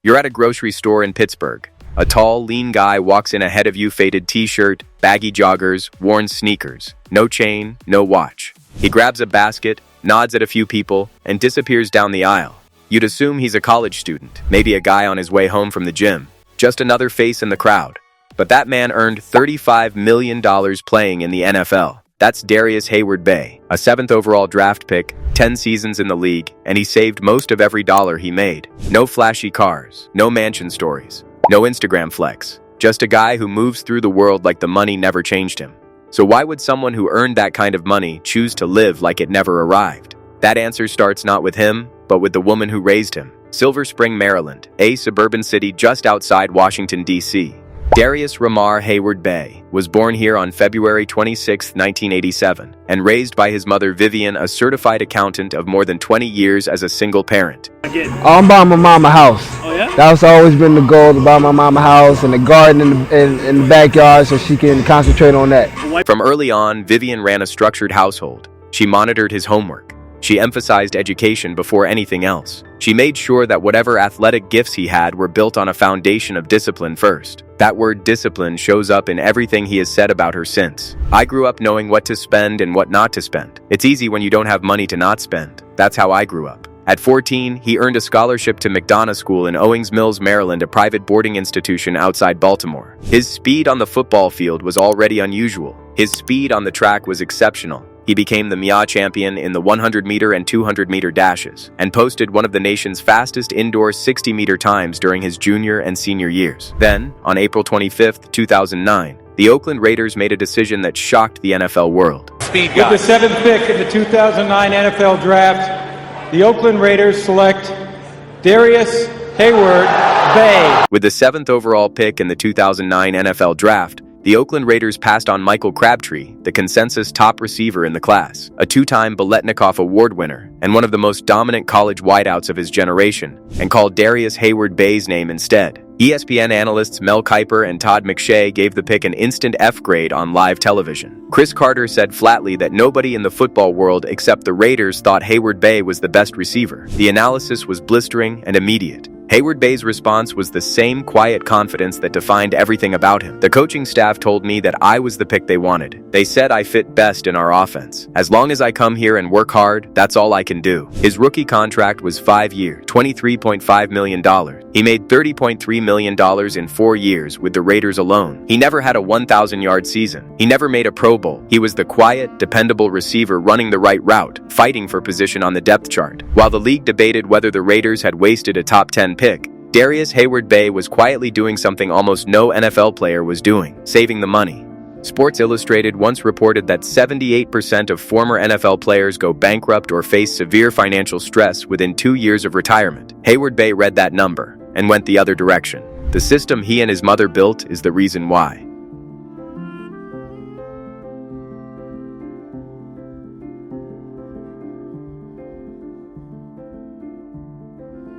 You're at a grocery store in Pittsburgh. A tall, lean guy walks in ahead of you, faded t-shirt, baggy joggers, worn sneakers. No chain, no watch. He grabs a basket, nods at a few people, and disappears down the aisle. You'd assume he's a college student, maybe a guy on his way home from the gym. Just another face in the crowd. But that man earned $35 million playing in the NFL. That's Darrius Heyward-Bey, a 7th overall draft pick, 10 seasons in the league, and he saved most of every dollar he made. No flashy cars, no mansion stories, no Instagram flex. Just a guy who moves through the world like the money never changed him. So why would someone who earned that kind of money choose to live like it never arrived? That answer starts not with him, but with the woman who raised him. Silver Spring, Maryland, a suburban city just outside Washington, D.C. Darrius Heyward-Bey was born here on February 26, 1987, and raised by his mother Vivian, a certified accountant of more than 20 years as a single parent. I'm buying my mama a house. Oh yeah? That's always been the goal, to buy my mama a house and a garden in the backyard so she can concentrate on that. From early on, Vivian ran a structured household. She monitored his homework. She emphasized education before anything else. She made sure that whatever athletic gifts he had were built on a foundation of discipline first. That word discipline shows up in everything he has said about her since. I grew up knowing what to spend and what not to spend. It's easy when you don't have money to not spend. That's how I grew up. At 14, he earned a scholarship to McDonough School in Owings Mills, Maryland, a private boarding institution outside Baltimore. His speed on the football field was already unusual. His speed on the track was exceptional. He became the MIA champion in the 100-meter and 200-meter dashes, and posted one of the nation's fastest indoor 60-meter times during his junior and senior years. Then, on April 25, 2009, the Oakland Raiders made a decision that shocked the NFL world. With the 7th pick in the 2009 NFL Draft, the Oakland Raiders select Darrius Heyward-Bey. With the 7th overall pick in the 2009 NFL Draft, the Oakland Raiders passed on Michael Crabtree, the consensus top receiver in the class, a 2-time Biletnikoff Award winner and one of the most dominant college wideouts of his generation, and called Darrius Heyward-Bey's name instead. ESPN analysts Mel Kiper and Todd McShay gave the pick an instant F grade on live television. Chris Carter said flatly that nobody in the football world except the Raiders thought Heyward-Bey was the best receiver. The analysis was blistering and immediate. Heyward-Bey's response was the same quiet confidence that defined everything about him. The coaching staff told me that I was the pick they wanted. They said I fit best in our offense. As long as I come here and work hard, that's all I can do. His rookie contract was 5 years, $23.5 million. He made $30.3 million in 4 years with the Raiders alone. He never had a 1,000-yard season. He never made a Pro Bowl. He was the quiet, dependable receiver running the right route, fighting for position on the depth chart. While the league debated whether the Raiders had wasted a top 10 pick, Darrius Heyward-Bey was quietly doing something almost no NFL player was doing: saving the money. Sports Illustrated once reported that 78% of former NFL players go bankrupt or face severe financial stress within 2 years of retirement. Heyward-Bey read that number and went the other direction. The system he and his mother built is the reason why.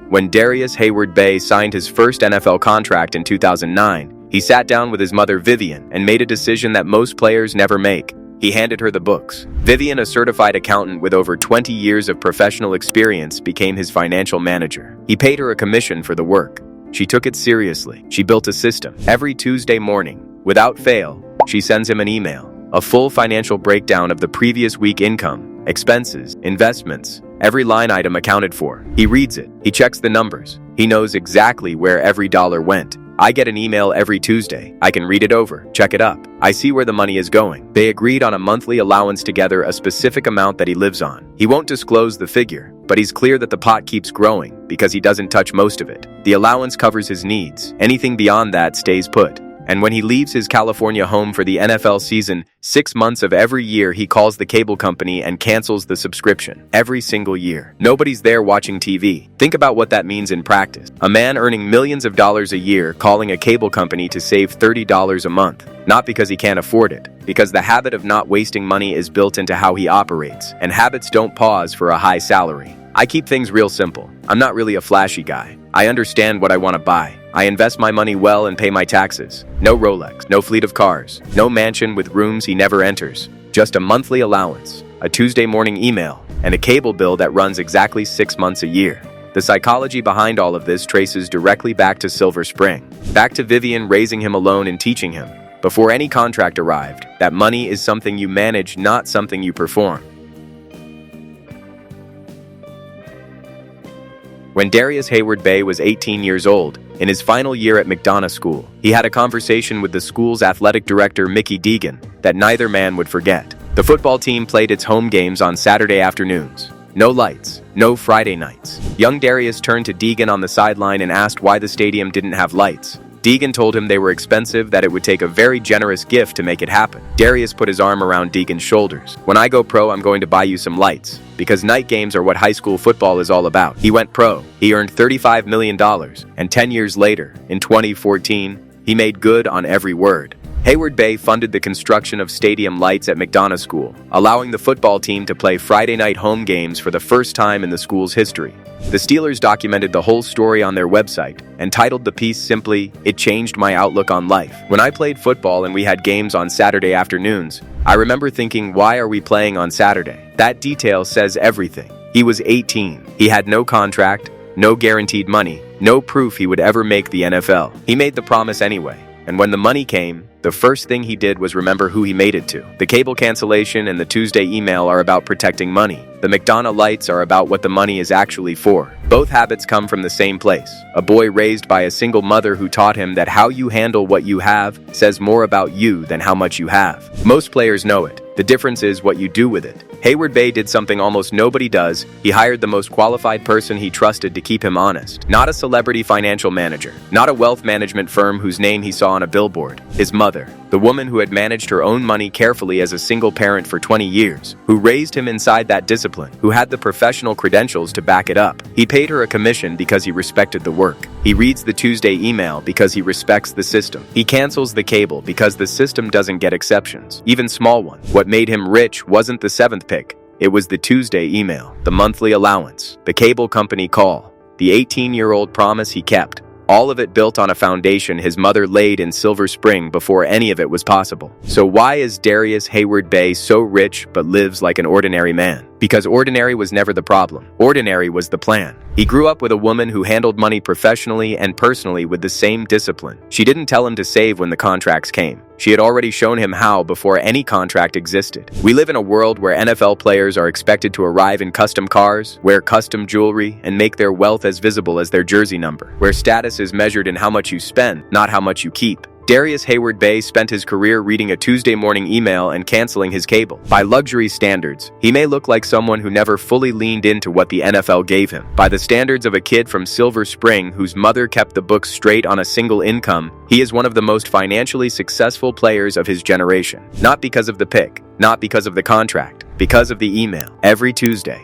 When Darrius Heyward-Bey signed his first NFL contract in 2009, he sat down with his mother Vivian and made a decision that most players never make. He handed her the books. Vivian, a certified accountant with over 20 years of professional experience, became his financial manager. He paid her a commission for the work. She took it seriously. She built a system. Every Tuesday morning, without fail, she sends him an email, a full financial breakdown of the previous week income, expenses, investments, every line item accounted for. He reads it. He checks the numbers. He knows exactly where every dollar went. I get an email every Tuesday. I can read it over, check it up. I see where the money is going. They agreed on a monthly allowance together, a specific amount that he lives on. He won't disclose the figure, but he's clear that the pot keeps growing because he doesn't touch most of it. The allowance covers his needs. Anything beyond that stays put. And when he leaves his California home for the NFL season, 6 months of every year he calls the cable company and cancels the subscription. Every single year. Nobody's there watching TV. Think about what that means in practice. A man earning millions of dollars a year calling a cable company to save $30 a month. Not because he can't afford it, because the habit of not wasting money is built into how he operates, and habits don't pause for a high salary. I keep things real simple. I'm not really a flashy guy. I understand what I want to buy. I invest my money well and pay my taxes. No Rolex, no fleet of cars, no mansion with rooms he never enters. Just a monthly allowance, a Tuesday morning email, and a cable bill that runs exactly 6 months a year. The psychology behind all of this traces directly back to Silver Spring, back to Vivian raising him alone and teaching him, before any contract arrived, that money is something you manage, not something you perform. When Darrius Heyward-Bey was 18 years old, in his final year at McDonough School, he had a conversation with the school's athletic director Mickey Deegan that neither man would forget. The football team played its home games on Saturday afternoons. No lights, no Friday nights. Young Darrius turned to Deegan on the sideline and asked why the stadium didn't have lights. Deegan told him they were expensive, that it would take a very generous gift to make it happen. Darrius put his arm around Deegan's shoulders. "When I go pro, I'm going to buy you some lights, because night games are what high school football is all about." He went pro. He earned $35 million, and 10 years later, in 2014, he made good on every word. Heyward-Bey funded the construction of stadium lights at McDonough School, allowing the football team to play Friday night home games for the first time in the school's history. The Steelers documented the whole story on their website and titled the piece simply, "It changed my outlook on life." When I played football and we had games on Saturday afternoons, I remember thinking, why are we playing on Saturday? That detail says everything. He was 18. He had no contract, no guaranteed money, no proof he would ever make the NFL. He made the promise anyway. And when the money came, the first thing he did was remember who he made it to. The cable cancellation and the Tuesday email are about protecting money. The McDonough lights are about what the money is actually for. Both habits come from the same place. A boy raised by a single mother who taught him that how you handle what you have says more about you than how much you have. Most players know it. The difference is what you do with it. Heyward-Bey did something almost nobody does. He hired the most qualified person he trusted to keep him honest. Not a celebrity financial manager, not a wealth management firm whose name he saw on a billboard. His mother, the woman who had managed her own money carefully as a single parent for 20 years, who raised him inside that discipline, who had the professional credentials to back it up. He paid her a commission because he respected the work. He reads the Tuesday email because he respects the system. He cancels the cable because the system doesn't get exceptions, even small ones. What made him rich wasn't the 7th pick. It was the Tuesday email, the monthly allowance, the cable company call, the 18-year-old promise he kept. All of it built on a foundation his mother laid in Silver Spring before any of it was possible. So why is Darrius Heyward-Bey so rich but lives like an ordinary man? Because ordinary was never the problem. Ordinary was the plan. He grew up with a woman who handled money professionally and personally with the same discipline. She didn't tell him to save when the contracts came. She had already shown him how before any contract existed. We live in a world where NFL players are expected to arrive in custom cars, wear custom jewelry, and make their wealth as visible as their jersey number, where status is measured in how much you spend, not how much you keep. Darrius Heyward-Bey spent his career reading a Tuesday morning email and canceling his cable. By luxury standards, he may look like someone who never fully leaned into what the NFL gave him. By the standards of a kid from Silver Spring whose mother kept the books straight on a single income, he is one of the most financially successful players of his generation. Not because of the pick, not because of the contract, because of the email. Every Tuesday,